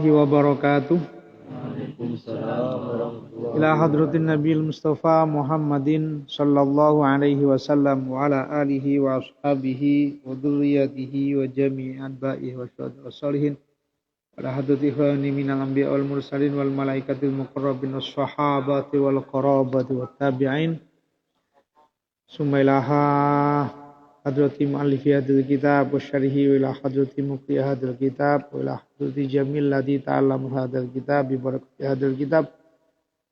wabarakatuh. Ila hadratin Nabil Mustafa Muhammadin sallallahu alaihi wasallam wa ala alihi wa ashabihi wa dhurriyyatihi wa jami'i atba'ihi wa salihin. Ila hadrati ikhwani minal anbiya wal mursalin wal malaikatil muqarrabin was sahabati wal qarabati wat tabi'in. Summa ilaha hadrati mu'allifi hadil kitab wa syarihi wa ila hadrati muqri hadil kitab wa ila hadrati jamil ladhi ta'alamu hadil kitab bi barakati hadil kitab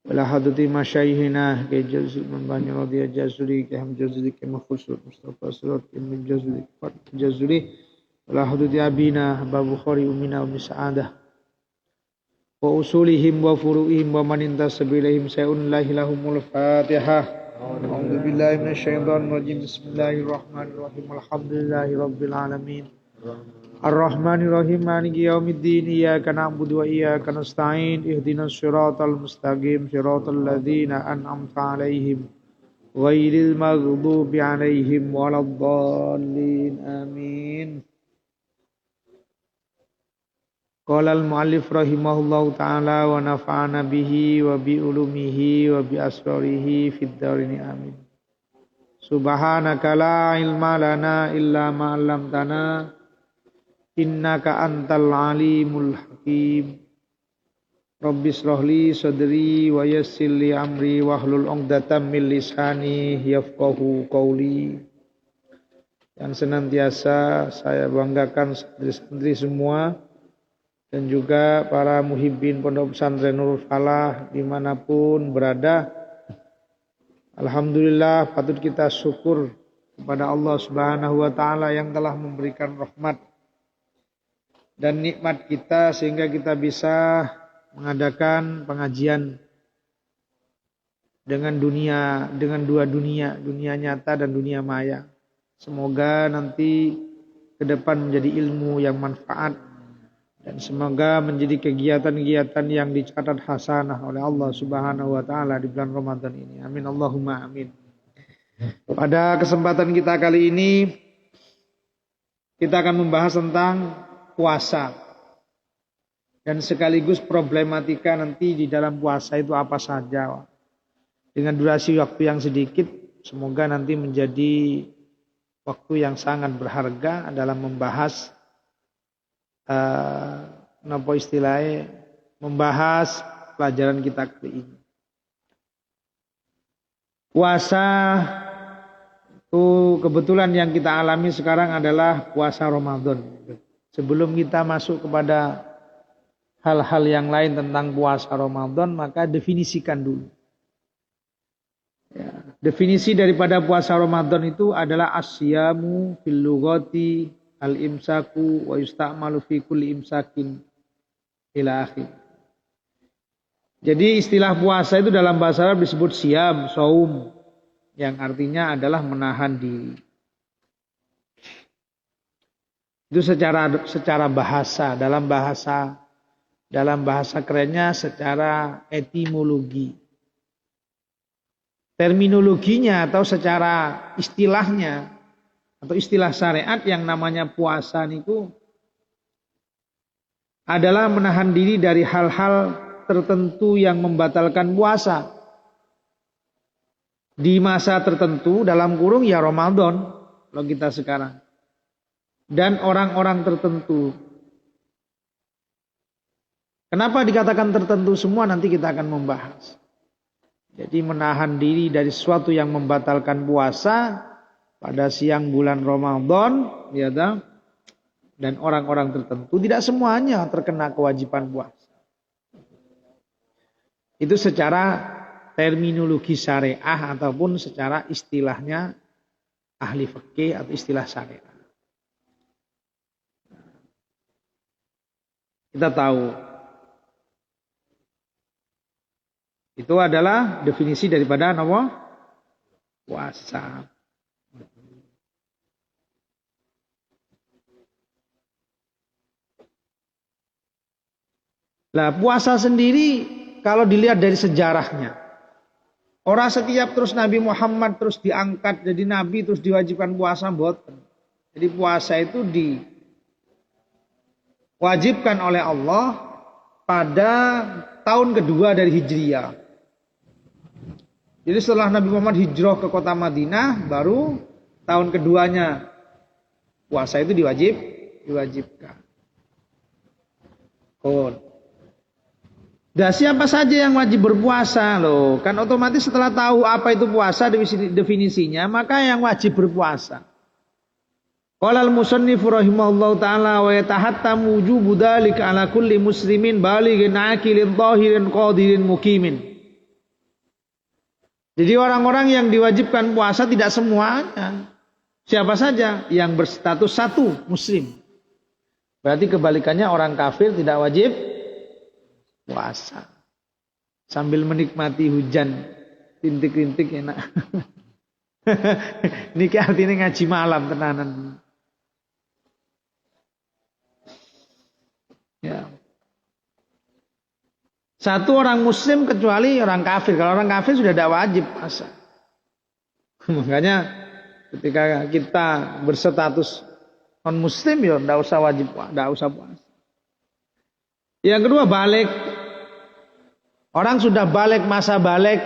wa ila hadrati masyaihina ke jazul membani radiyah jazuli ke hamjazuli ke mahfusur mustafa surat ke jazuli ke jazuli wa ila hadrati abina babu khari umina wa misa'adah wa usulihim wa furu'ihim wa manintasabilahim say'un lahilahumul fatihah. A'udzu billahi minasyaitonir rajim. Bismillahirrahmanirrahim. Alhamdulillahi rabbil alamin. Arrahmanir rahim. Maliki yaumiddin. Iyyaka na'budu wa iyyaka nasta'in. Ihdinas siratal mustaqim. Siratal ladzina an'amta 'alaihim ghairil maghdubi 'alaihim waladdallin. Amin. Qala al-muallif rahimahullahu ta'ala wa nafa'ana bihi wa bi ulumihi wa bi asrarihi fid dharini amin. Subhanaka la ilma lana illa ma 'allamtana innaka antal alimul hakim. Rabbi shrah li sadri wa yassir li amri wahlul 'uqdatam min lisani yafqahu qawli. Yang senantiasa saya banggakan santri-santri semua dan juga para muhibbin Pondok Pesantren Nurul Falah dimanapun berada. Alhamdulillah, patut kita syukur kepada Allah Subhanahu wa ta'ala yang telah memberikan rahmat dan nikmat kita sehingga kita bisa mengadakan pengajian dengan dua dunia, dunia nyata dan dunia maya. Semoga nanti ke depan menjadi ilmu yang manfaat dan semoga menjadi kegiatan-kegiatan yang dicatat hasanah oleh Allah Subhanahu wa ta'ala di bulan Ramadan ini. Amin Allahumma amin. Pada kesempatan kita kali ini kita akan membahas tentang puasa dan sekaligus problematika nanti di dalam puasa itu apa saja. Dengan durasi waktu yang sedikit, semoga nanti menjadi waktu yang sangat berharga dalam membahas napa istilahnya, membahas pelajaran kita kali ini. Puasa itu kebetulan yang kita alami sekarang adalah puasa Ramadan. Sebelum kita masuk kepada hal-hal yang lain tentang puasa Ramadan, maka definisikan dulu. Ya, definisi daripada puasa Ramadan itu adalah asyamu fil lughati al-imsaku wa yusta'malu fi kulli imsakin ila akhir. Jadi istilah puasa itu dalam bahasa Arab disebut siyam, saum, yang artinya adalah menahan diri. Itu secara bahasa, dalam bahasa kerennya secara etimologi. Terminologinya atau secara istilahnya atau istilah syariat yang namanya puasa niku adalah menahan diri dari hal-hal tertentu yang membatalkan puasa di masa tertentu, dalam kurung ya Ramadan kalau kita sekarang, dan orang-orang tertentu. Kenapa dikatakan tertentu semua, nanti kita akan membahas. Jadi menahan diri dari sesuatu yang membatalkan puasa pada siang bulan Ramadan, ya, dan orang-orang tertentu, tidak semuanya terkena kewajiban puasa. Itu secara terminologi syariah ataupun secara istilahnya ahli fikih atau istilah syariah. Kita tahu itu adalah definisi daripada nama puasa. Nah, puasa sendiri kalau dilihat dari sejarahnya, orang setiap terus Nabi Muhammad terus diangkat jadi Nabi terus diwajibkan puasa mboten. Jadi puasa itu diwajibkan oleh Allah pada tahun kedua dari Hijriah. Jadi setelah Nabi Muhammad hijrah ke kota Madinah, baru tahun keduanya puasa itu diwajibkan. Dan siapa saja yang wajib berpuasa loh? Kan otomatis setelah tahu apa itu puasa definisinya, maka yang wajib berpuasa. Qala al-musannif rahimahullahu taala wa yatahattamu wujubu dzalika ala kulli muslimin balighin aqilin dhahirin qadirin muqimin. Jadi orang-orang yang diwajibkan puasa tidak semuanya. Siapa saja yang berstatus satu muslim. Berarti kebalikannya orang kafir tidak wajib puasa. Sambil menikmati hujan rintik-rintik enak. Niki artinya ngaji malam tenanan. Ya. Satu orang muslim kecuali orang kafir. Kalau orang kafir sudah tidak wajib puasa. Makanya ketika kita berstatus non muslim ya tidak usah wajib, tidak usah puasa. Yang kedua balik. Orang sudah balik, masa balik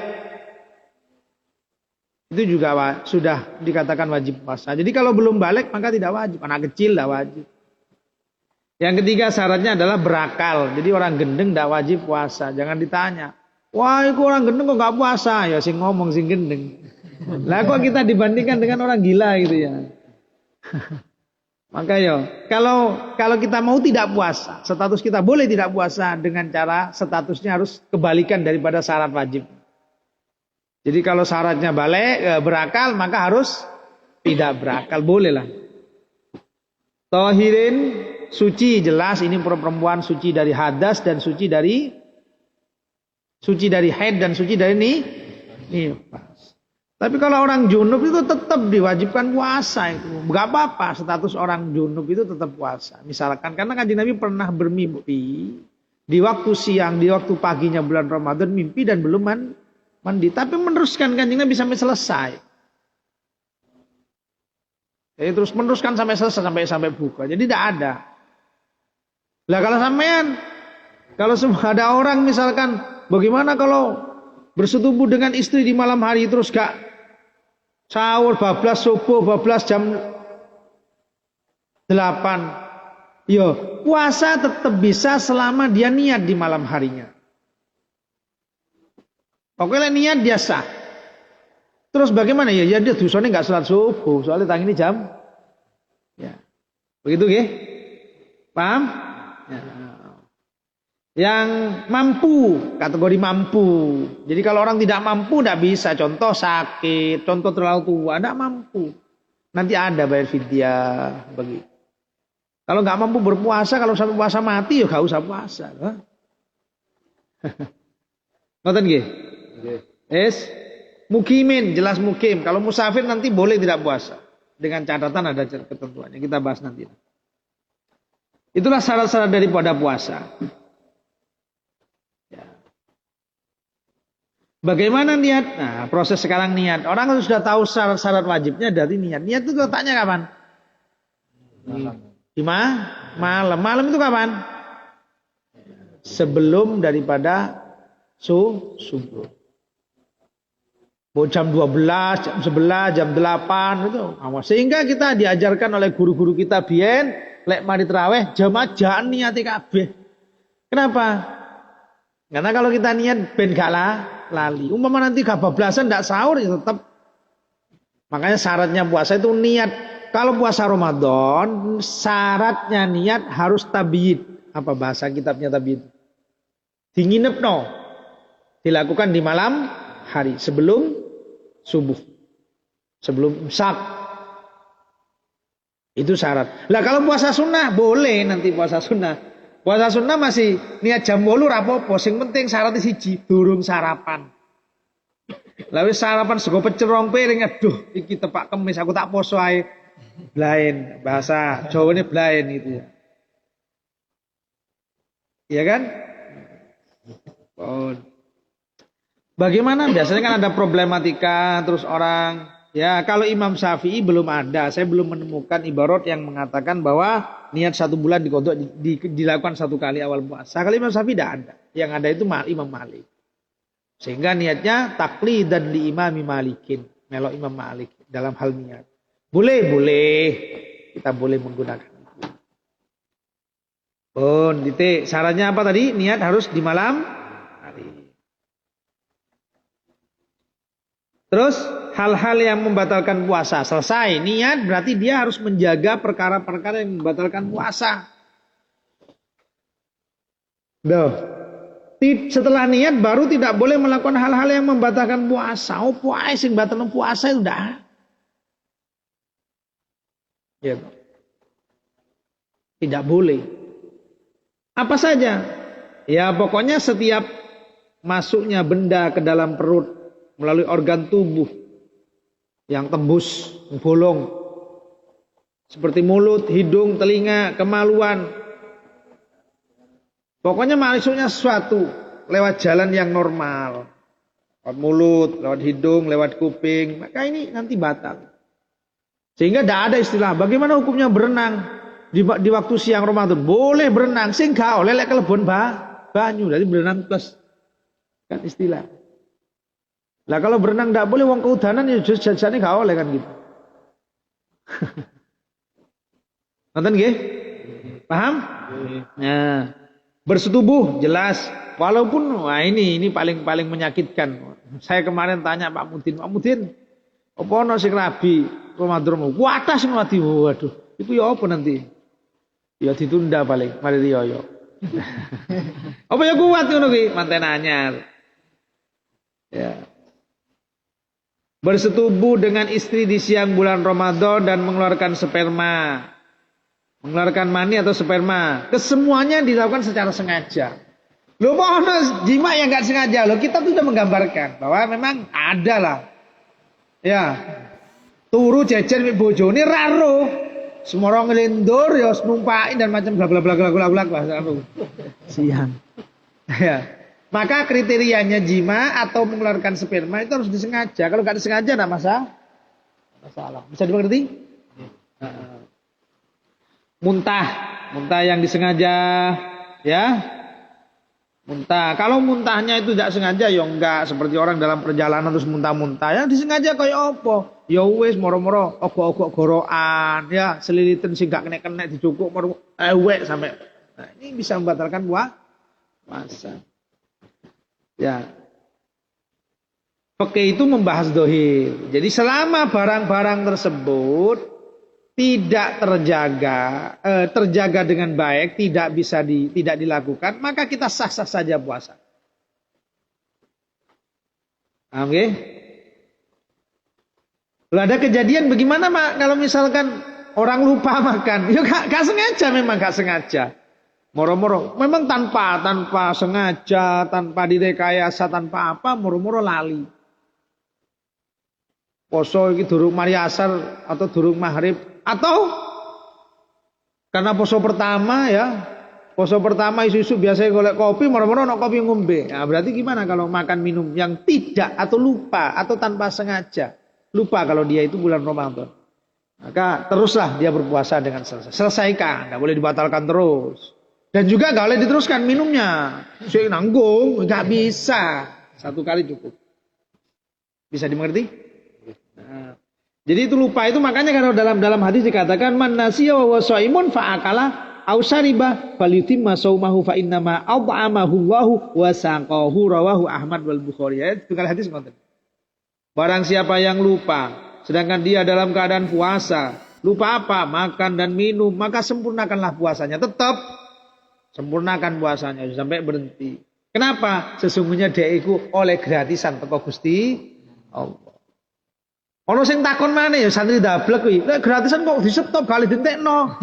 itu juga sudah dikatakan wajib puasa. Jadi kalau belum balik maka tidak wajib. Anak kecil tidak wajib. Yang ketiga syaratnya adalah berakal. Jadi orang gendeng tidak wajib puasa. Jangan ditanya, wah itu orang gendeng kok nggak puasa? Ya sing ngomong sing gendeng. Lah kok kita dibandingkan dengan orang gila gitu ya. Maka ya kalau kita mau tidak puasa, status kita boleh tidak puasa dengan cara statusnya harus kebalikan daripada syarat wajib. Jadi kalau syaratnya berakal maka harus tidak berakal, bolehlah. Tahirin suci, jelas ini perempuan suci dari hadas dan suci dari haid dan suci dari nifas. Tapi kalau orang junub itu tetap diwajibkan puasa itu. Enggak apa-apa status orang junub itu tetap puasa. Misalkan karena Kanjeng Nabi pernah bermimpi di waktu siang, di waktu paginya bulan Ramadan mimpi dan belum mandi. Tapi meneruskan Kanjeng Nabi sampai selesai. Jadi terus meneruskan sampai selesai sampai buka. Jadi tidak ada. Lah kalau sampean, kalau ada orang misalkan bagaimana kalau bersetubuh dengan istri di malam hari terus gak sahur bablas subuh bablas jam 8. Yo, puasa tetap bisa selama dia niat di malam harinya. Pokoknya niat dia sah. Terus bagaimana ya? Ya dia dosanya enggak salat subuh, soalnya tang ini jam. Ya. Begitu nggih? Paham? Ya. Yang mampu, kategori mampu. Jadi kalau orang tidak mampu tidak bisa. Contoh sakit, contoh terlalu tua, tidak mampu. Nanti ada bayar fidyah begitu. Kalau nggak mampu berpuasa, kalau sampai puasa mati ya nggak usah puasa. Ngoten nggih? Yes. Mukimin, jelas mukim. Kalau musafir nanti boleh tidak puasa. Dengan catatan ada ketentuannya. Kita bahas nanti. Itulah syarat-syarat daripada puasa. Bagaimana niat? Nah, proses sekarang niat. Orang sudah tahu syarat-syarat wajibnya dari niat. Niat itu letaknya kapan? Malam. Malam itu kapan? Sebelum daripada subuh. Jam 12, jam 11, jam 8 itu. Sehingga kita diajarkan oleh guru-guru kita biyen lek mari tarawih jamaah jangan niati kabeh. Kenapa? Karena kalau kita niat ben gak lali. Umpama nanti gak bablasan ndak sahur ya tetap. Makanya syaratnya puasa itu niat. Kalau puasa Ramadan syaratnya niat harus tabiid. Apa bahasa kitabnya tabiid? Dinginepno. Dilakukan di malam hari sebelum subuh. Sebelum imsak. Itu syarat. Lah kalau puasa sunnah boleh nanti puasa sunnah. Puasa sunnah masih niat jam 8 rapopo. Sing penting syaratnya siji, durung sarapan. Lalu sarapan sego pecel rong piring, aduh iki tepak kemis aku tak poso ae. Blain, bahasa Jawane blain gitu ya. Iya kan? Oh. Bagaimana biasanya kan ada problematika terus orang Ya, kalau Imam Syafi'i belum ada. Saya belum menemukan ibarat yang mengatakan bahwa niat 1 bulan dikodok dilakukan 1 kali awal puasa. Kalau Imam Syafi'i tidak ada. Yang ada itu Imam Malik. Sehingga niatnya taklidan li Imam Malikin. Melok Imam Malik dalam hal niat. Boleh. Kita boleh menggunakan. Titik. Syaratnya apa tadi? Niat harus di malam hari. Terus hal-hal yang membatalkan puasa selesai. Niat berarti dia harus menjaga perkara-perkara yang membatalkan puasa. Setelah niat baru tidak boleh melakukan hal-hal yang membatalkan puasa. Oh puasa yang batalkan puasa itu udah. Gitu. Tidak boleh. Apa saja? Ya pokoknya setiap masuknya benda ke dalam perut melalui organ tubuh yang tembus, bolong. Seperti mulut, hidung, telinga, kemaluan. Pokoknya masuknya sesuatu lewat jalan yang normal. Lewat mulut, lewat hidung, lewat kuping. Maka ini nanti batal. Sehingga tidak ada istilah. Bagaimana hukumnya berenang di waktu siang Ramadan? Boleh berenang. Sehingga oleh kelebon banyu. Jadi berenang plus. Kan istilah. Lah kalau berenang tidak boleh, wong keudanan ya jajane gak oleh kan gitu. Nonton nggih? Paham? Nah, bersetubuh jelas. Walaupun ini paling menyakitkan. Saya kemarin tanya Pak Mudin, apa ono sing rabi Ramadan? Kuatah sing mati. Waduh, itu ya apa nanti? Ya ditunda paling, mari riyo. Apa ya kuat ngono ki? Manten anyar. Ya. Bersetubuh dengan istri di siang bulan Ramadan dan mengeluarkan sperma. Mengeluarkan mani atau sperma. Kesemuanya dilakukan secara sengaja. Loh ada jima yang gak sengaja. Loh kita tuh sudah menggambarkan bahwa memang ada lah. Ya. Turu jajan mbek bojone raro. Semua orang ngelindur ya numpakin dan macam bla bla bla bla bla bahasa aku. Siang. Ya. Maka kriterianya jima atau mengeluarkan sperma itu harus disengaja. Kalau nggak disengaja tidak masalah. Bisa dimengerti? Muntah yang disengaja, ya. Muntah. Kalau muntahnya itu tidak sengaja, ya enggak. Seperti orang dalam perjalanan terus muntah-muntah. Yang disengaja kayak apa? Ya wis moro-moro ogok-ogok gorokan, ya selilitan sing gak kena dicukuk moro ewek sampai. Nah, ini bisa membatalkan puasa. Ya. Fikih itu membahas dohir. Jadi selama barang-barang tersebut tidak terjaga dengan baik, tidak dilakukan, maka kita sah-sah saja puasa. Paham nggih? Ada kejadian bagaimana Mak kalau misalkan orang lupa makan? Ya gak sengaja, memang gak sengaja. Moro-moro, memang tanpa sengaja, tanpa direkayasa, tanpa apa, moro-moro lali. Poso iki durung mari asar atau durung maghrib atau karena poso pertama ya. Poso pertama isu-isu biasanya golek kopi, moro-moro ono kopi ngombe. Nah, berarti gimana kalau makan minum yang tidak atau lupa atau tanpa sengaja? Lupa kalau dia itu bulan Ramadan. Maka teruslah dia berpuasa dengan selesai. Selesaikan, enggak boleh dibatalkan terus. Dan juga gak boleh diteruskan minumnya. Saya nanggung, gak bisa. 1 kali cukup. Bisa dimengerti? Nah, jadi itu lupa itu makanya kalau dalam hadis dikatakan man nasiya wa shaimun fa akala aw syariba falyutimma shaumahu fa innama at'amahu Allahu wa saqahu rawahu Ahmad wal Bukhari. Itu kalau hadis ngoten. Barang siapa yang lupa sedangkan dia dalam keadaan puasa, lupa apa? Makan dan minum, maka sempurnakanlah puasanya. Tetap sempurnakan puasanya sampai berhenti. Kenapa? Sesungguhnya dia itu oleh gratisan teko Gusti Allah. Ono sing takon maneh ya santri dablek kuwi. Nek gratisan kok di-stop kali dientekno.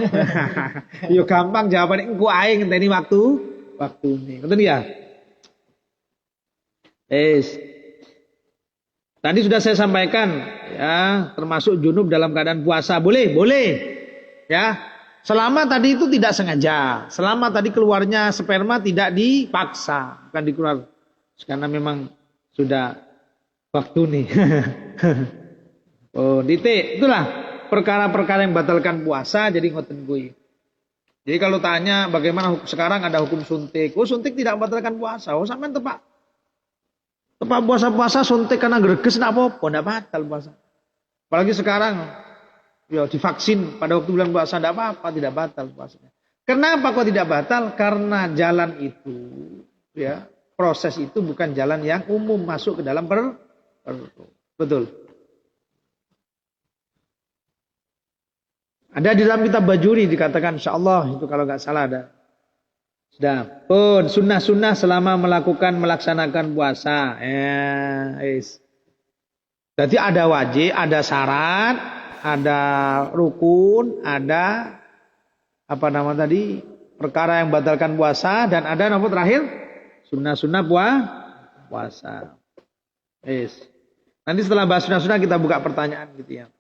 Ya gampang jawabane engko ae ngenteni waktune. Ngoten ya. Tadi sudah saya sampaikan ya, termasuk junub dalam keadaan puasa boleh. Ya. Selama tadi itu tidak sengaja. Selama tadi keluarnya sperma tidak dipaksa. Bukan dikeluar. Karena memang sudah waktu nih. Oh, titik. Itulah perkara-perkara yang batalkan puasa jadi ngoten kuwi. Jadi kalau tanya bagaimana sekarang ada hukum suntik. Oh, suntik tidak membatalkan puasa. Oh, sampean tepak puasa-puasa suntik karena greges enggak apa-apa, enggak batal puasa. Apalagi sekarang ya divaksin pada waktu bulan puasa enggak apa-apa, tidak batal puasanya. Kenapa kok tidak batal? Karena jalan itu ya, proses itu bukan jalan yang umum masuk ke dalam betul. Ada di dalam kitab Bajuri dikatakan insyaallah itu kalau nggak salah ada. Sudah pun sunnah-sunnah selama melaksanakan puasa. Jadi ada wajib, ada syarat, ada rukun, ada apa nama tadi perkara yang batalkan puasa dan ada nomor terakhir sunnah-sunnah puasa. Nanti setelah bahas sunnah-sunnah kita buka pertanyaan gitu ya.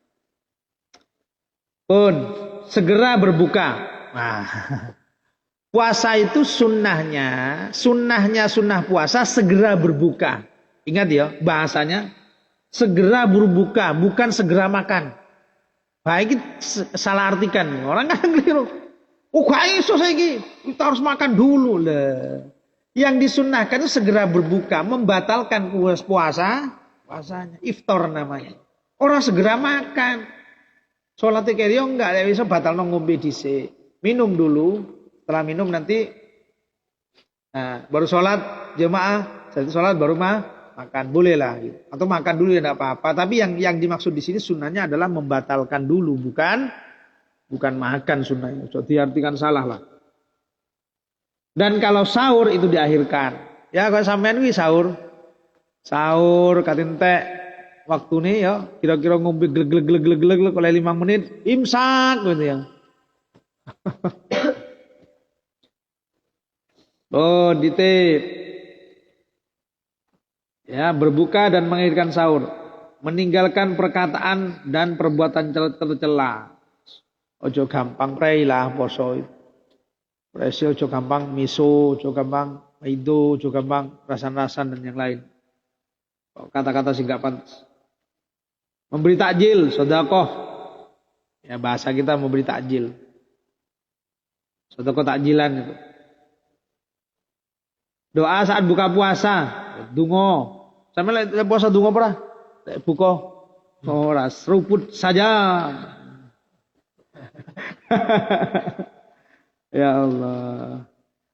Pun segera berbuka. Nah, puasa itu sunnah puasa segera berbuka. Ingat ya bahasanya segera berbuka bukan segera makan. Baik salah artikan orang kan keliru. Oh gak iso saiki kita harus makan dulu lah. Yang disunnahkan itu segera berbuka membatalkan puasanya iftar namanya. Orang segera makan. Sholat keriyo enggak bisa batal ngombe dhisik. Minum dulu, setelah minum nanti baru sholat jemaah, setelah sholat baru makan, boleh lah gitu. Atau makan dulu ya enggak apa-apa, tapi yang dimaksud di sini sunnahnya adalah membatalkan dulu, bukan makan sunnahnya. So, diartikan salah lah. Dan kalau sahur itu diakhirkan. Ya kalau sampean kuwi sahur katintek waktu nih ya kira-kira ngombe gleg oleh 5 menit imsak gitu ya. Oh ditip ya berbuka dan mengakhirkan sahur, meninggalkan perkataan dan perbuatan tercela. Ojo gampang prei lah poso. Presi ojo gampang miso, ojo gampang maido, ojo gampang rasan-rasan dan yang lain. Kata-kata sing gak pantas. Memberi takjil, sedekah. Ya bahasa kita memberi takjil. Sedekah takjilan itu. Doa saat buka puasa, donga. Sampe lek puasa donga ora? Lek buka ora, seruput saja. Ya Allah.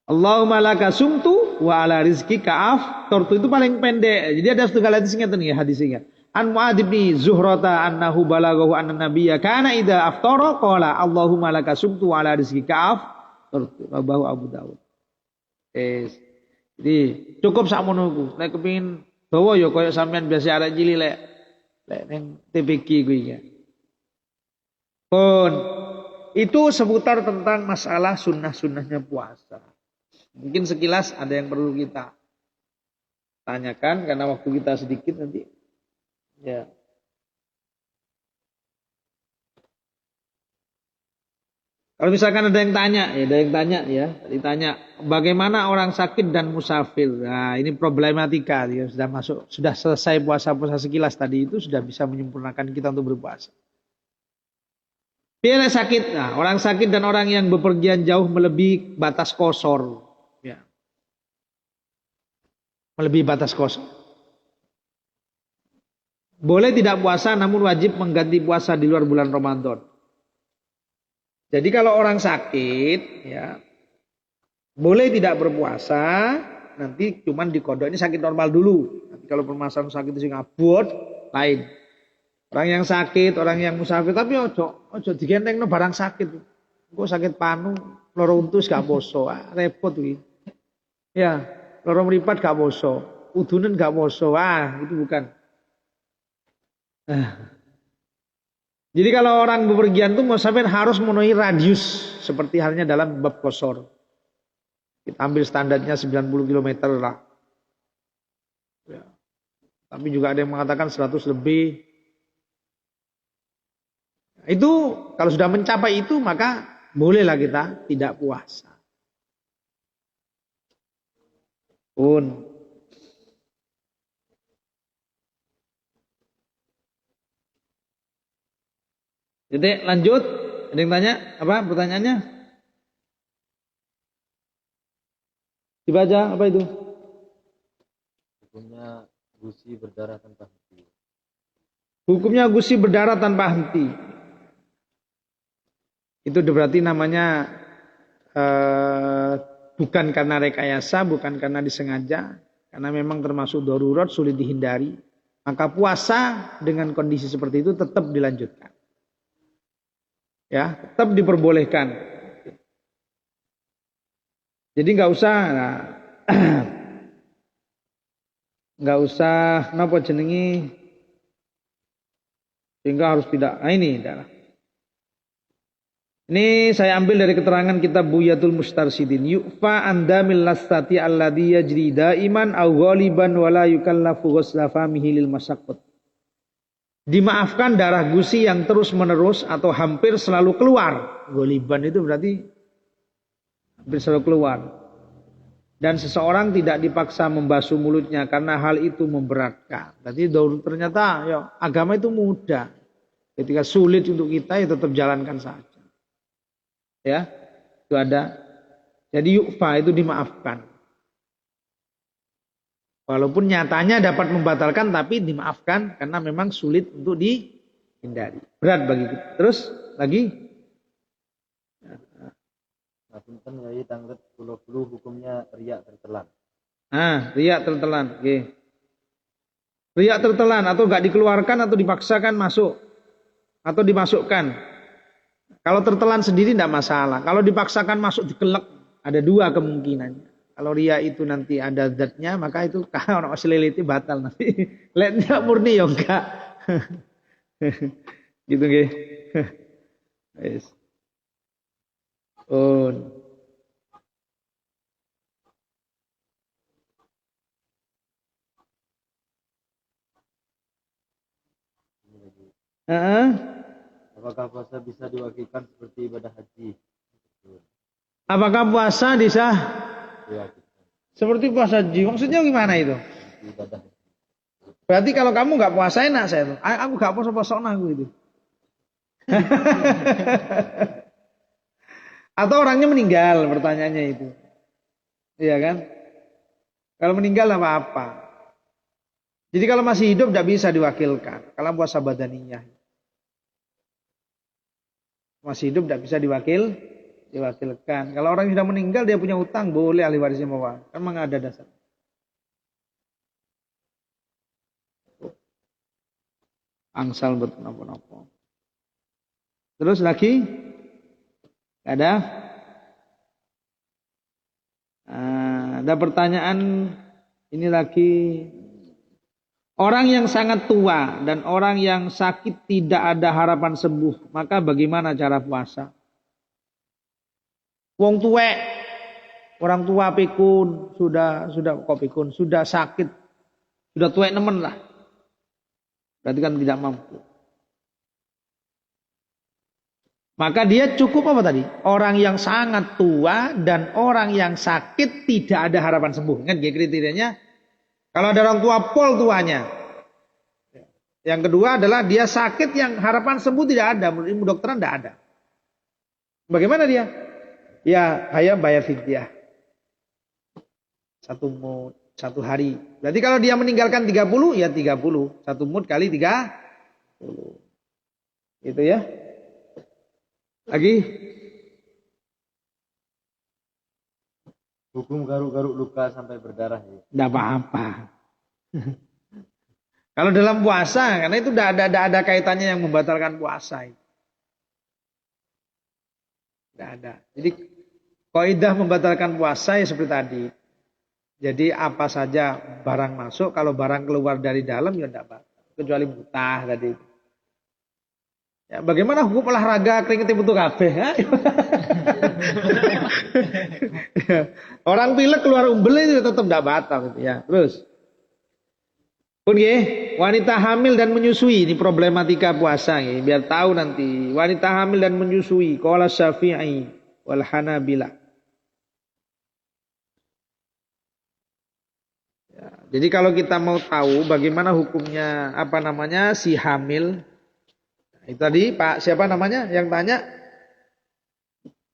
Allahumma laka sumtu wa ala rizqika aftartu itu paling pendek. Jadi ada setengah hadis ngeten ya hadisnya. An Mu'adz bin Zuhrata annahu balaghahu anna nabiyya kana idza aftara qala Allahumma laka sumtu wa ala rizqika aftartu. Rawahu Abu Dawud. Jadi cukup sakmono ku. Nek kepengin dawa ya koyo sampean biasa arek cilik lek ning TPG kuwi ya. Pun itu seputar tentang masalah sunnah-sunnahnya puasa. Mungkin sekilas ada yang perlu kita tanyakan karena waktu kita sedikit nanti. Ya. Kalau misalkan ada yang tanya, ditanya bagaimana orang sakit dan musafir. Nah, ini problematika ya, sudah selesai puasa sekilas tadi itu sudah bisa menyempurnakan kita untuk berpuasa. Pilih sakit. Nah, orang sakit dan orang yang bepergian jauh melebihi batas qashar. Ya. Melebihi batas qashar. Boleh tidak puasa namun wajib mengganti puasa di luar bulan Ramadan. Jadi kalau orang sakit ya boleh tidak berpuasa, nanti cuman dikodok ini sakit normal dulu. Nanti kalau permasalahan sakit itu ngabot lain. Orang yang sakit, orang yang musafir tapi ojo digentengno barang sakit. Engko sakit panu, loro untus gak poso, repot iki. Ya, loro mripat gak poso, udunen gak poso. Itu bukan. Jadi kalau orang bepergian itu musafir harus memenuhi radius seperti halnya dalam bab qashar. Kita ambil standarnya 90 km lah. Ya. Tapi juga ada yang mengatakan 100 lebih. Itu kalau sudah mencapai itu maka bolehlah kita tidak puasa. Pun Titik, lanjut. Ada yang tanya? Apa pertanyaannya? Dibaca apa itu? Hukumnya gusi berdarah tanpa henti. Hukumnya gusi berdarah tanpa henti. Itu berarti namanya bukan karena rekayasa, bukan karena disengaja, karena memang termasuk darurat, sulit dihindari. Maka puasa dengan kondisi seperti itu tetap dilanjutkan. Ya, tetap diperbolehkan. Jadi nggak usah, nggak usah, kenapa jenengi, sehingga harus tidak. Nah ini, adalah. Ini saya ambil dari keterangan kitab Buyatul Mustarsidin. Yu'fa andamil lastati alladhi yajri daiman aw ghaliban wala yukallafu ghusla famihi lil masyaqqat. Dimaafkan darah gusi yang terus menerus atau hampir selalu keluar. Ghaliban itu berarti hampir selalu keluar. Dan seseorang tidak dipaksa membasuh mulutnya karena hal itu memberatkan. Berarti ternyata ya, agama itu mudah. Ketika sulit untuk kita ya tetap jalankan saja. Ya, itu ada. Jadi yu'fa itu dimaafkan. Walaupun nyatanya dapat membatalkan tapi dimaafkan karena memang sulit untuk dihindari. Berat bagi kita. Terus lagi? Punten yai tanglet 10 hukumnya riak tertelan. Riak tertelan. Oke. Riak tertelan atau enggak dikeluarkan atau dipaksakan masuk atau dimasukkan. Kalau tertelan sendiri tidak masalah. Kalau dipaksakan masuk dikelek, ada dua kemungkinannya. Kalau ria itu nanti ada zatnya, maka itu kalau orang seliliti batal nanti. Lihatnya murni ya enggak. Gitu nggih. Wis. Apakah puasa bisa diwakilkan seperti ibadah haji? Apakah puasa bisa seperti puasa haji? Maksudnya gimana itu? Ibadah. Berarti kalau kamu nggak puasa enak saya tuh. Aku nggak puasa aku itu. Atau orangnya meninggal, pertanyaannya itu. Iya kan? Kalau meninggal apa-apa. Jadi kalau masih hidup tidak bisa diwakilkan. Kalau puasa badaniyah. Masih hidup tidak bisa diwakilkan. Kalau orang yang sudah meninggal dia punya utang, boleh ahli warisnya bawa. Kan memang ada dasar. Angsal betul napa-napa. Terus lagi? Ada? Ada pertanyaan ini lagi. Orang yang sangat tua dan orang yang sakit tidak ada harapan sembuh, maka bagaimana cara puasa? Wong tuwek, orang tua pikun, sudah kok pikun, sudah sakit, sudah tuwek nemen lah. Berarti kan tidak mampu. Maka dia cukup apa tadi? Orang yang sangat tua dan orang yang sakit tidak ada harapan sembuh. Kan kriterianya. Kalau ada orang tua pol tuanya. Yang kedua adalah dia sakit yang harapan sembuh tidak ada. Menurut ilmu dokteran tidak ada. Bagaimana dia? Ya, saya bayar fidyah. 1 mud, 1 hari. Berarti kalau dia meninggalkan 30, ya 30. 1 mud kali 30. Gitu ya. Lagi. Hukum garuk-garuk luka sampai berdarah. Tidak apa-apa. Kalau dalam puasa, karena itu tidak ada kaitannya yang membatalkan puasa. Tidak ada. Jadi kaidah membatalkan puasa ya seperti tadi. Jadi apa saja barang masuk, kalau barang keluar dari dalam ya tidak batal. Kecuali mutah tadi. Ya, bagaimana hukum olahraga keringetnya butuh kabeh? Orang pilek keluar umbel itu tetap tidak batal gitu ya. Terus. Pun wanita hamil dan menyusui ini problematika puasa nggih, biar tahu nanti. Wanita hamil dan menyusui qala Syafi'i wal Hanabilah. Ya, jadi kalau kita mau tahu bagaimana hukumnya si hamil, Itu tadi Pak siapa namanya yang tanya,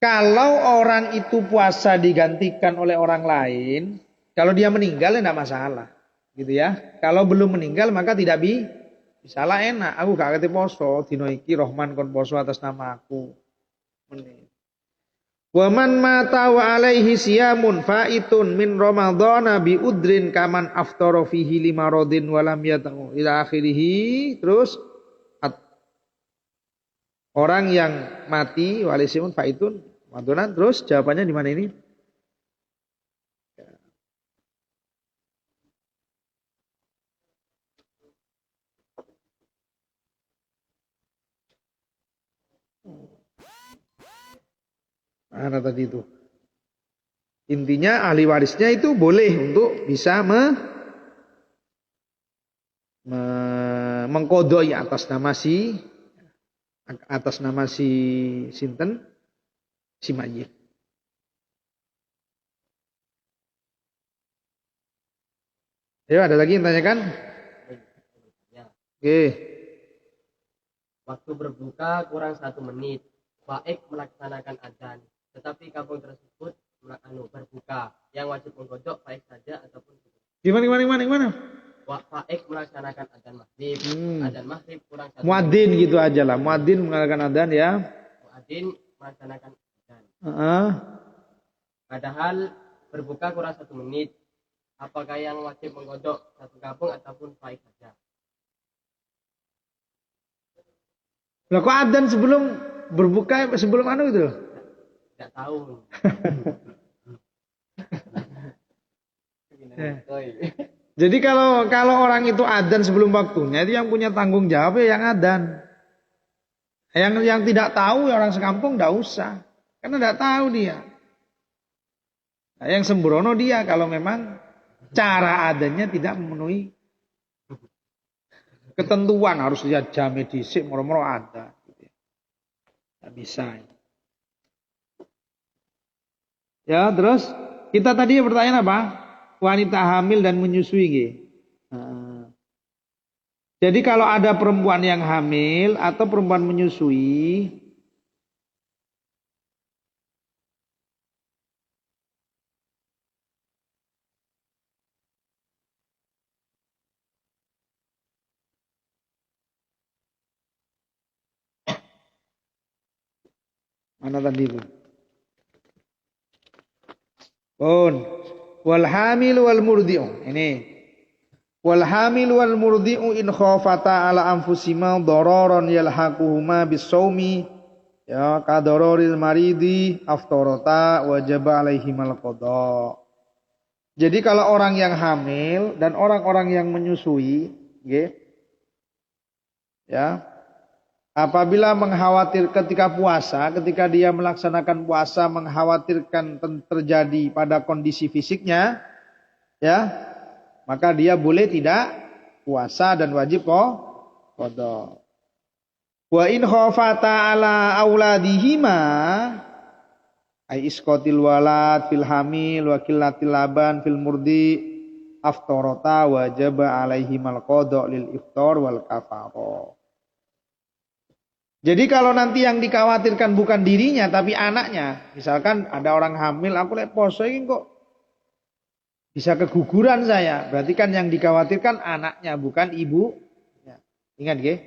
kalau orang itu puasa digantikan oleh orang lain, kalau dia meninggal ya enggak masalah. Gitu ya. Kalau belum meninggal maka tidak bisa lah enak. Aku gak ngerti poso, dino iki Rohman kon poso atas nama aku. Wa man mata wa alaihi siyamun faitun min ramadhana bi udrin kaman aftara fihi limaradin wa lam yata'u ila akhirih. Terus orang yang mati wa alaihi siyamun faitun Ramadhanan, terus jawabannya di mana ini? Mana tadi itu? Intinya ahli warisnya itu boleh untuk bisa mengkodoi atas nama si sinten si mayit. Ya, ada lagi yang tanyakan? Oke. Waktu berbuka kurang 1 menit, baik melaksanakan adzan. Tetapi kampung tersebut berbuka, yang wajib menggodok baik saja ataupun Gimana? Baik melaksanakan adzan maghrib. Adzan maghrib kurang 1 Muadzin gitu aja lah. Muadzin mengadakan adzan ya. Muadzin melaksanakan adzan. Padahal berbuka kurang 1 menit. Apakah yang wajib menggodok satu kampung ataupun baik saja? Lah kok adzan sebelum berbuka sebelum itu loh? Tidak tahu. Jadi kalau orang itu adzan sebelum waktunya, itu yang punya tanggung jawab ya yang adzan. Yang tidak tahu ya orang sekampung enggak usah. Karena enggak tahu dia. Nah, yang sembrono dia kalau memang cara adzannya tidak memenuhi ketentuan, harus lihat jam dhisik moro-moro ada gitu. Enggak bisa. Ya, terus kita tadi pertanyaan apa? Wanita hamil dan menyusui nggih. Jadi kalau ada perempuan yang hamil atau perempuan menyusui, mana tadi itu? Wal hamil wal murdi'u. Ini. Wal hamil wal murdi'u in khafata ala anfusima dararan yalhaquhuma bisawmi ya kadaroril maridi aftarata wajaba alaihimal qada. Jadi kalau orang yang hamil dan orang-orang yang menyusui, nggih. Ya. Apabila ketika dia melaksanakan puasa mengkhawatirkan terjadi pada kondisi fisiknya, ya, maka dia boleh tidak puasa dan wajib qada. Wa in khafata ala auladihima ay isqatil walad fil hamil wa qillatil laban fil murdi aftarata wajaba alaihimal qada lil iftar wal kafarah. Jadi kalau nanti yang dikhawatirkan bukan dirinya tapi anaknya, misalkan ada orang hamil, aku lek poso ini kok bisa keguguran saya, berarti kan yang dikhawatirkan anaknya bukan ibu. Ya. Ingat nggih?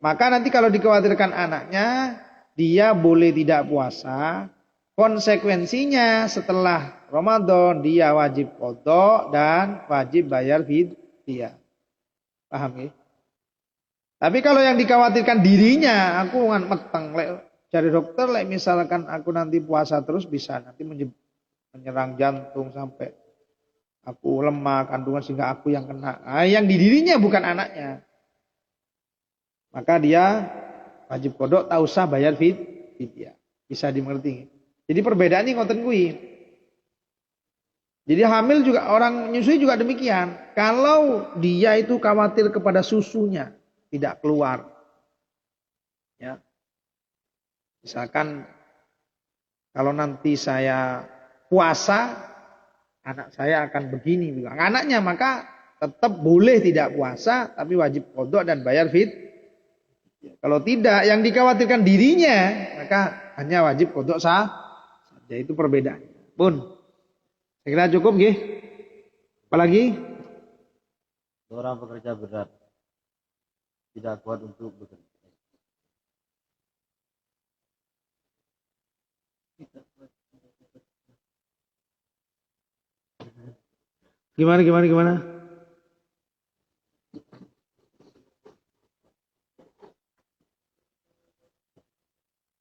Maka nanti kalau dikhawatirkan anaknya, dia boleh tidak puasa. Konsekuensinya setelah Ramadan dia wajib qada dan wajib bayar fidyah. Paham nggih? Tapi kalau yang dikhawatirkan dirinya, aku ngan meteng lek cari dokter lek misalkan aku nanti puasa terus bisa nanti menyerang jantung sampai aku lemah kandungan sehingga aku yang kena. Nah, yang di dirinya bukan anaknya. Maka dia wajib kodok tak usah bayar fidyah. Bisa dimengerti. Jadi perbedaan ini ngoten kuwi. Jadi hamil juga orang menyusui juga demikian. Kalau dia itu khawatir kepada susunya tidak keluar. Ya. Misalkan kalau nanti saya puasa, anak saya akan begini. Anaknya maka tetap boleh tidak puasa, tapi wajib qada dan bayar Kalau tidak, yang dikhawatirkan dirinya, maka hanya wajib qada saja. Itu perbedaannya. Pun, saya kira cukup, nggih. Apalagi? Seorang pekerja berat tidak kuat untuk bekerja. Gimana?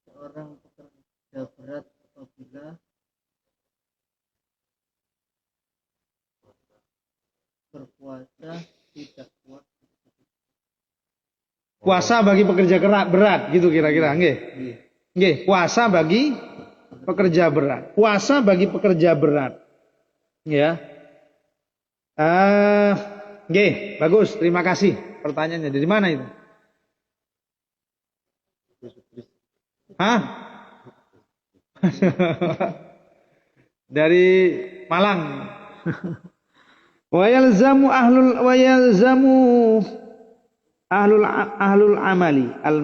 Seorang pekerja berat apabila berpuasa tidak kuat. Puasa bagi pekerja berat gitu kira-kira, nggih. Nggih, puasa bagi pekerja berat. Puasa bagi pekerja berat. Ya. Nggih, bagus. Terima kasih pertanyaannya. Dari mana itu? Hah? Dari Malang. Wa yalzamu ahlul amali al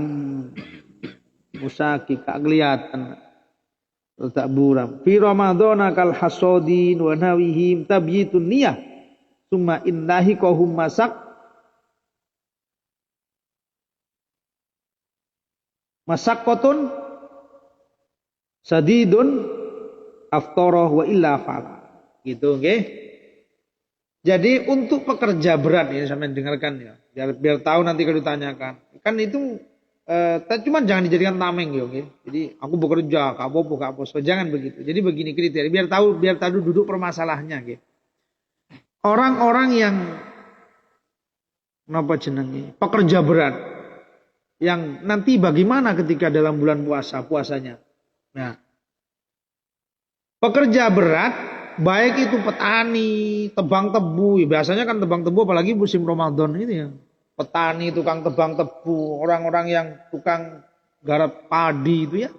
musaki kelihatan tak buram fi ramadhana kal hasodin wa nawihim tabyitun niyah summa innahi kahum masakkotun sadidun aftarah wa illa fala gitu nggih. Jadi untuk pekerja berat ini sampai dengarkan ya, biar tahu nanti kalau ditanyakan. Kan itu cuma jangan dijadikan tameng ya, okay? Jadi aku bekerja, gak apa-apa, jangan begitu. Jadi begini kriteria, biar tahu duduk permasalahannya, okay? Orang-orang yang napa jenenge, pekerja berat yang nanti bagaimana ketika dalam bulan puasanya. Nah, pekerja berat baik itu petani, tebang tebu, ya biasanya kan tebang tebu apalagi musim Ramadan ini ya. Petani, tukang tebang tebu, orang-orang yang tukang garap padi itu ya.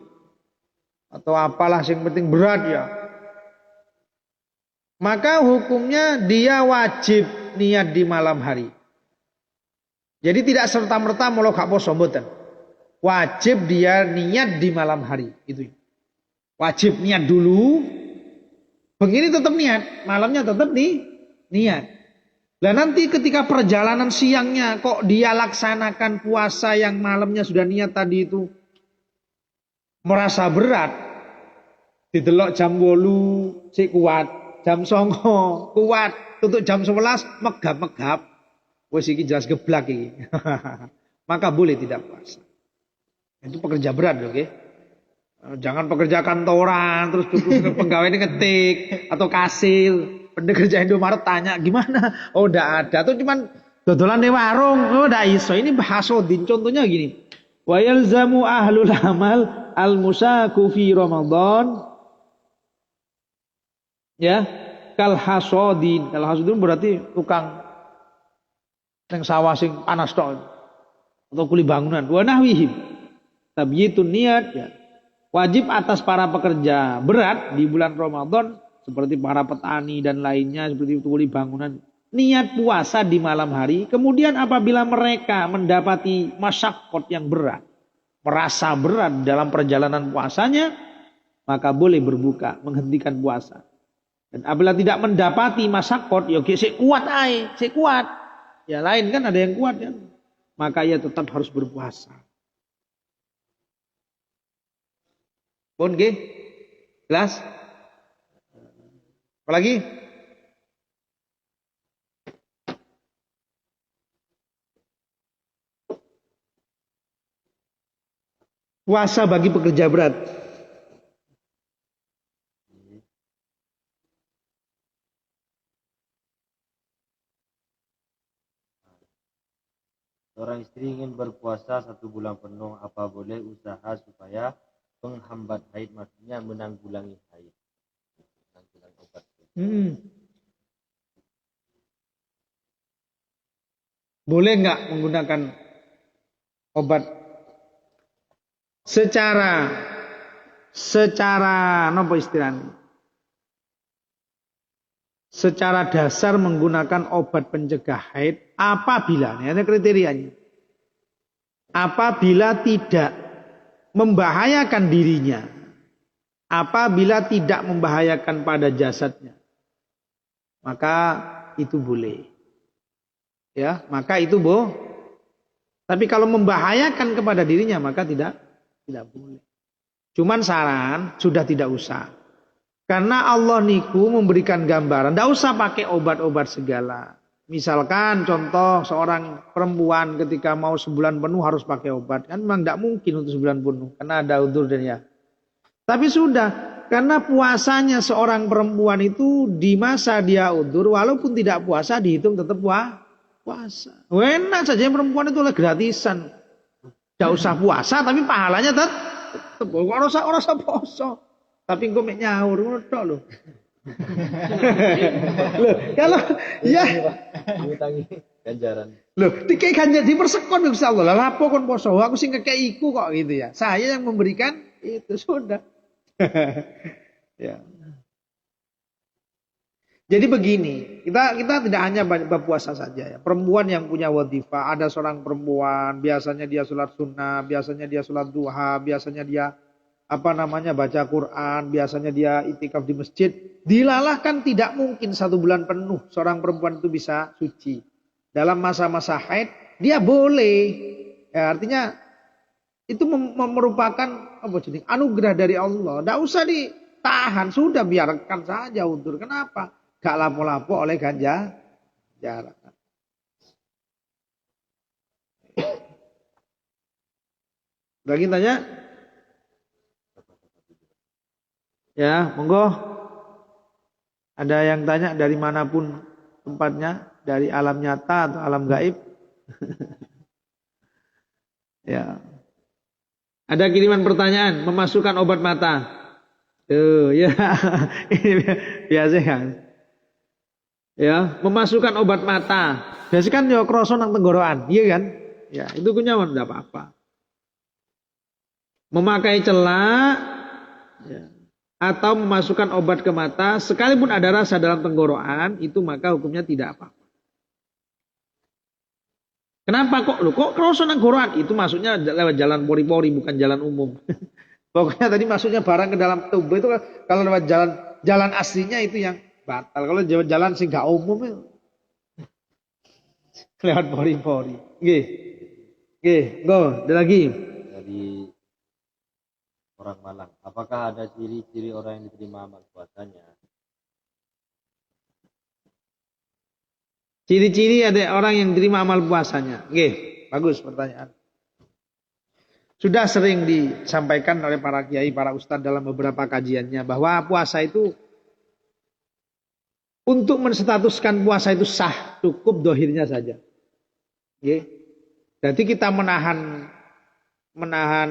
Atau apalah yang penting berat ya. Maka hukumnya dia wajib niat di malam hari. Jadi tidak serta-merta molo gak poso mboten. Wajib dia niat di malam hari itu. Wajib niat dulu. Begini tetap niat, malamnya tetap niat. Nah nanti ketika perjalanan siangnya kok dia laksanakan puasa yang malamnya sudah niat tadi itu merasa berat. Didelok jam 8 si kuat, jam 9 kuat, tutup jam 11 megap-megap. Wes iki jelas geblak iki. Maka boleh tidak puasa. Itu pekerja berat loh, okay? Jangan pekerja kantoran terus pegawai ini ngetik atau kasir. Pekerja Indomaret tanya gimana? Oh ndak ada. Tuh cuman dodolan di warung. Oh ndak iso. Ini bahasodin. Contohnya gini. Wa yalzamu ahlul amal al-musaku fi Ramadan. Ya. Kal hasodin. Kal hasodin berarti tukang yang sawah sing panas tok. Atau kuli bangunan. Wa nahwihim. Tabyitun niat ya. Wajib atas para pekerja berat di bulan Ramadan seperti para petani dan lainnya seperti kuli bangunan niat puasa di malam hari. Kemudian apabila mereka mendapati masyaqqat yang berat, merasa berat dalam perjalanan puasanya, maka boleh berbuka, menghentikan puasa. Dan apabila tidak mendapati masyaqqat, ya sik kuat ae, sik kuat. Ya lain kan ada yang kuat ya. Maka ia tetap harus berpuasa. Pun nggih? Jelas? Apalagi? Puasa bagi pekerja berat. Seorang istri ingin berpuasa 1 bulan penuh, apa boleh usaha supaya menghambat haid, maksudnya menanggulangi haid. Menanggulangi obat. Boleh nggak menggunakan obat secara apa istilahnya? Secara dasar menggunakan obat pencegah haid apabila ini ada kriterianya. apabila tidak membahayakan dirinya, apabila tidak membahayakan pada jasadnya, maka itu boleh. Ya, maka itu Tapi kalau membahayakan kepada dirinya maka tidak boleh. Cuman saran sudah tidak usah. Karena Allah niku memberikan gambaran, tidak usah pakai obat-obat segala. Misalkan contoh seorang perempuan ketika mau sebulan penuh harus pakai obat. Kan memang tidak mungkin untuk sebulan penuh. Karena ada udzur dan ya. Tapi sudah. Karena puasanya seorang perempuan itu di masa dia udzur. Walaupun tidak puasa dihitung tetap puasa. Enak saja perempuan itu oleh gratisan. Tidak usah puasa tapi pahalanya tetap. Orang usah puasa. Tapi engkau mek nyaur ngono tok lho. Loh, kalau ya Ngutangi ganjaran. loh, dikai ganjar dipersekon Gusti Allah. Lah lapo kon poso? Aku sing ngekei iku kok gitu ya. Saya yang memberikan itu sudah. Ya. Jadi begini, kita tidak hanya bab puasa saja ya. Perempuan yang punya wadifah, ada seorang perempuan, biasanya dia sholat sunnah, biasanya dia sholat duha, biasanya dia baca Quran, biasanya dia itikaf di masjid. Dilalahkan tidak mungkin 1 bulan penuh seorang perempuan itu bisa suci. Dalam masa-masa haid dia boleh. Ya, artinya itu merupakan anugerah dari Allah. Tidak usah ditahan, sudah biarkan saja udzur. Kenapa? Gak lapo-lapo oleh ganjaran. Lagi tanya? Ya, monggo. Ada yang tanya dari manapun tempatnya, dari alam nyata atau alam gaib? Ya. Ada kiriman pertanyaan, memasukkan obat mata. Ya. Ini biasa kan. Ya, memasukkan obat mata. Biasa kan yo kroso nang tenggorokan, iya kan? Ya, itu kunyawan enggak apa-apa. Memakai celak ya, atau memasukkan obat ke mata sekalipun ada rasa dalam tenggorokan itu maka hukumnya tidak apa-apa. Kenapa kok kroso nang tenggorokan? Itu maksudnya lewat jalan pori-pori bukan jalan umum. Pokoknya tadi maksudnya barang ke dalam tubuh itu kalau lewat jalan aslinya itu yang batal. Kalau jalan sing gak umum itu lewat pori-pori. Nggih, ada lagi. Dari orang Malang, apakah ada ciri-ciri orang yang diterima amal puasanya? Ciri-ciri ada orang yang diterima amal puasanya. Nggih, bagus pertanyaan. Sudah sering disampaikan oleh para kiai, para ustadz dalam beberapa kajiannya bahwa puasa itu untuk menstatuskan puasa itu sah, cukup dohirnya saja. Nggih. Berarti kita menahan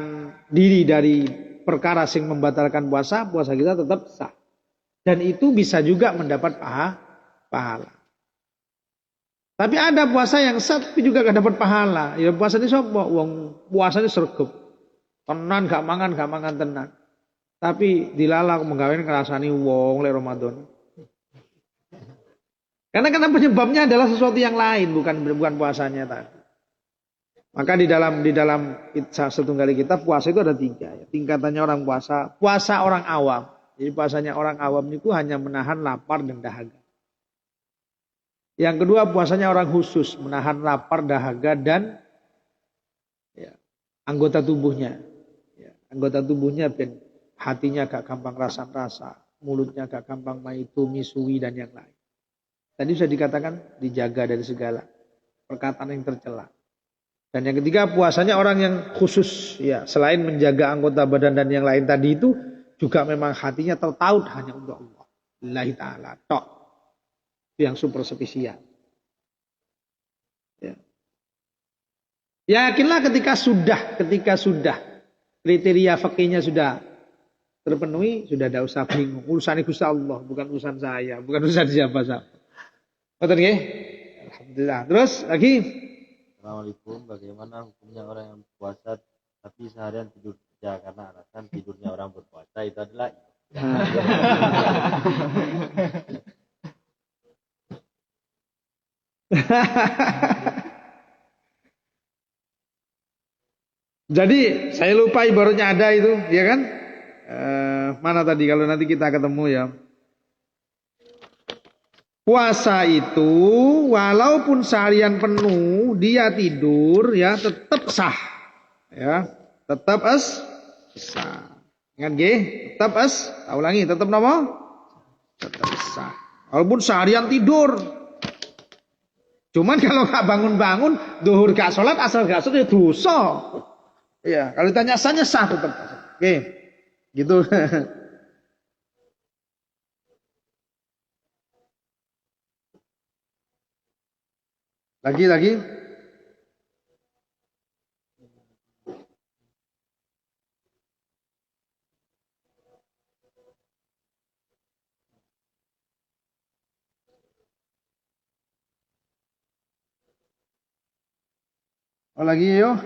diri dari perkara yang membatalkan puasa kita tetap sah. Dan itu bisa juga mendapat pahala. Tapi ada puasa yang sah tapi juga gak dapat pahala. Ya puasa ini sapa? Wong puasane sregep. Tenan gak mangan tenan. Tapi dilalah menggawe ngrasani wong lek Ramadan. Karena penyebabnya adalah sesuatu yang lain bukan puasanya tadi. Maka di dalam setunggali kitab puasa itu ada 3 ya. Tingkatannya orang puasa orang awam. Jadi puasanya orang awam itu hanya menahan lapar dan dahaga. Yang kedua puasanya orang khusus, menahan lapar, dahaga dan ya, anggota tubuhnya. Ya, anggota tubuhnya ben hatinya gak gampang rasa-rasa, mulutnya gak gampang maitu, misui dan yang lain. Tadi sudah dikatakan dijaga dari segala perkataan yang tercela. Dan yang ketiga puasanya orang yang khusus ya, selain menjaga anggota badan dan yang lain tadi itu juga memang hatinya tertaut hanya untuk Allah. Lillahi ta'ala tok. Yang super spesial. Ya. Yakinlah ketika sudah kriteria fikihnya sudah terpenuhi, sudah tidak usah bingung. Urusan Gusti Allah, bukan urusan saya, bukan urusan siapa-siapa. Betul nggih? Alhamdulillah. Terus lagi. Assalamualaikum, bagaimana hukumnya orang yang puasa tapi seharian tidur saja karena alasan tidurnya orang berpuasa itu adalah Jadi saya lupa ibaratnya ada itu, ya kan? Mana tadi kalau nanti kita ketemu ya. Puasa itu walaupun seharian penuh dia tidur ya tetap sah. Ya, tetap sah. Ingat nggih? Tetap ulangi, tetap napa? Tetap sah. Walaupun seharian tidur. Cuman kalau gak bangun-bangun, duhur gak sholat, asal gak sholat ya dosa. Iya, kalau ditanya sahnya sah tetap. Oke, gitu. Lagi. Oh lagi yo.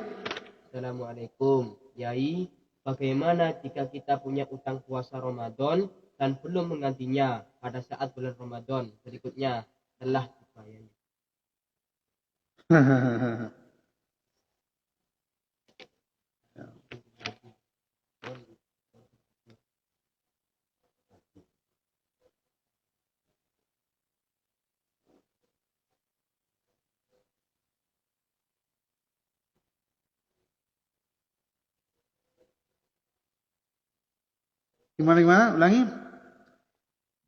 Assalamualaikum. Yai, bagaimana jika kita punya utang puasa Ramadan dan belum menggantinya pada saat bulan Ramadan berikutnya telah dibayar? Gimana? Ulangi.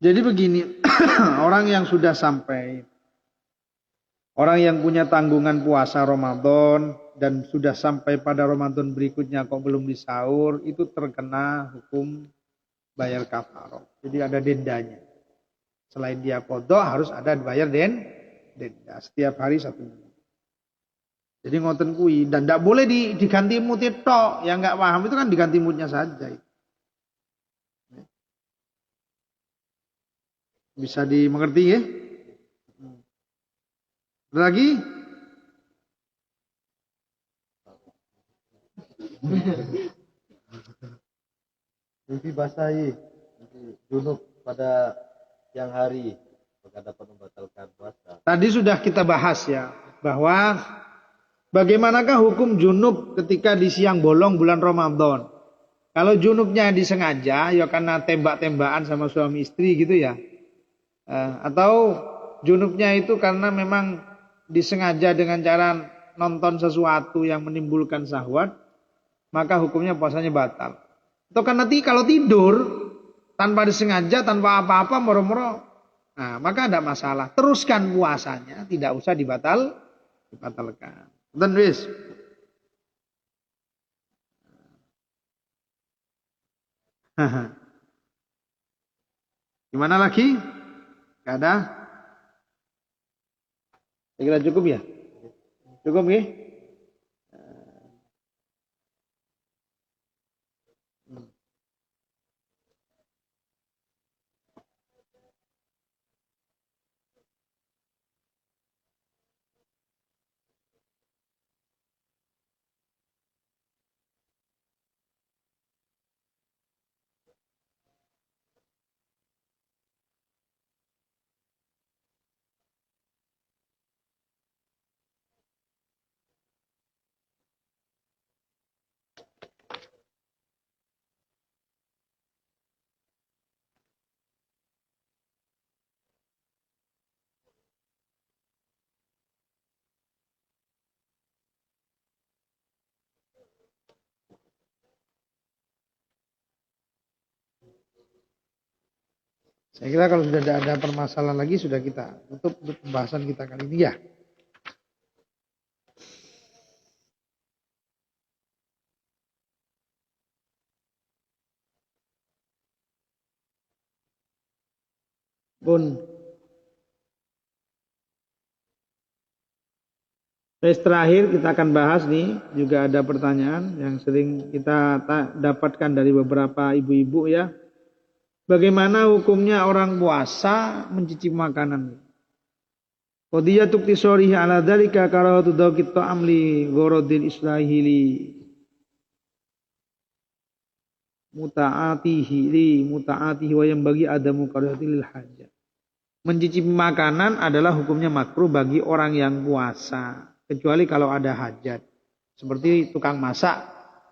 Jadi begini, orang yang sudah sampai, orang yang punya tanggungan puasa Ramadan dan sudah sampai pada Ramadan berikutnya kok belum disaur, itu terkena hukum bayar kafarah. Jadi ada dendanya. Selain dia qadha harus ada bayar denda setiap hari 1 minggu. Jadi ngoten kuwi dan tidak boleh diganti mood tok. Yang nggak paham itu kan diganti moodnya saja. Bisa dimengerti ya? Ada lagi? Mimpi basahi, junub pada siang hari, maka dapat membatalkan puasa. Tadi sudah kita bahas ya, bahwa bagaimanakah hukum junub ketika di siang bolong bulan Ramadan. Kalau junubnya disengaja, ya karena tembak-tembakan sama suami istri gitu ya. Atau junubnya itu karena memang disengaja dengan cara nonton sesuatu yang menimbulkan syahwat, maka hukumnya puasanya batal. Atau kan nanti kalau tidur tanpa disengaja, tanpa apa-apa, moro-moro, nah maka ada masalah. Teruskan puasanya, tidak usah dibatalkan. Dan wis. Gimana lagi? Gak ada? Saya kira cukup ya? Cukup ya? Saya kira kalau sudah ada permasalahan lagi sudah kita tutup untuk pembahasan kita kali ini ya. Bun. Tes terakhir kita akan bahas nih, juga ada pertanyaan yang sering kita dapatkan dari beberapa ibu-ibu ya. Bagaimana hukumnya orang puasa mencicipi makanan? Qadiyatu tisorihi ala dzalika karahatu dawqit ta'am li gharadil islahili muta'atihi wa yang bagi adamu karahatil hajat. Mencicipi makanan adalah hukumnya makruh bagi orang yang puasa, kecuali kalau ada hajat. Seperti tukang masak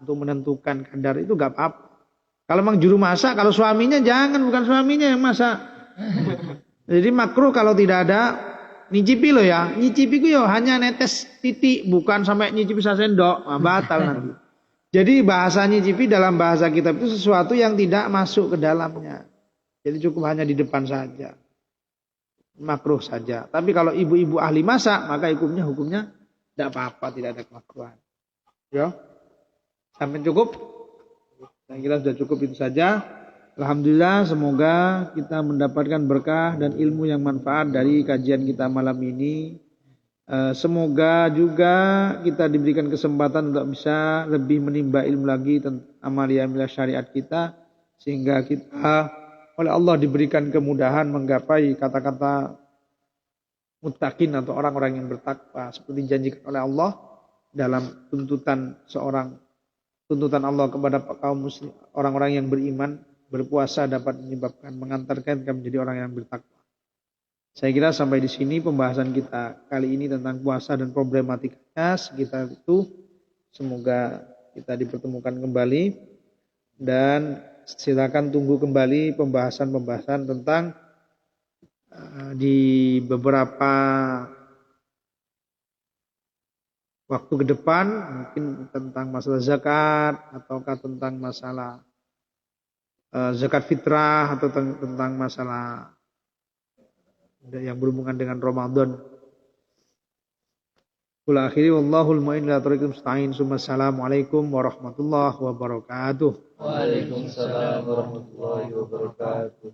untuk menentukan kadar itu gak apa-apa. Kalau memang juru masak, kalau suaminya jangan, bukan suaminya yang masak. Jadi makruh kalau tidak ada nyicipi loh ya. Nyicipi ku yo hanya netes titik, bukan sampai nyicipi sendok, batal nanti. Jadi bahasa nyicipi dalam bahasa kitab itu sesuatu yang tidak masuk ke dalamnya. Jadi cukup hanya di depan saja. Makruh saja. Tapi kalau ibu-ibu ahli masak, maka hukumnya tidak apa-apa, tidak ada kemakruhan. Ya. Sampai cukup. Saya kira sudah cukup itu saja. Alhamdulillah, semoga kita mendapatkan berkah dan ilmu yang manfaat dari kajian kita malam ini. Semoga juga kita diberikan kesempatan untuk bisa lebih menimba ilmu lagi tentang amalia-amalia syariat kita, sehingga kita oleh Allah diberikan kemudahan menggapai kata-kata muttaqin atau orang-orang yang bertakwa seperti dijanjikan oleh Allah dalam tuntutan Allah kepada kaum muslim, orang-orang yang beriman. Berpuasa dapat menyebabkan mengantarkan kita menjadi orang yang bertakwa. Saya kira sampai di sini pembahasan kita kali ini tentang puasa dan problematikanya sekitar itu. Semoga kita dipertemukan kembali dan silakan tunggu kembali pembahasan-pembahasan tentang di beberapa waktu ke depan, mungkin tentang masalah zakat ataukah tentang masalah zakat fitrah atau tentang masalah yang berhubungan dengan Ramadan. Qul akhiri wallahul mu'in ila thoriqil mustaqim. Assalamualaikum warahmatullahi wabarakatuh. Waalaikumsalam warahmatullahi wabarakatuh.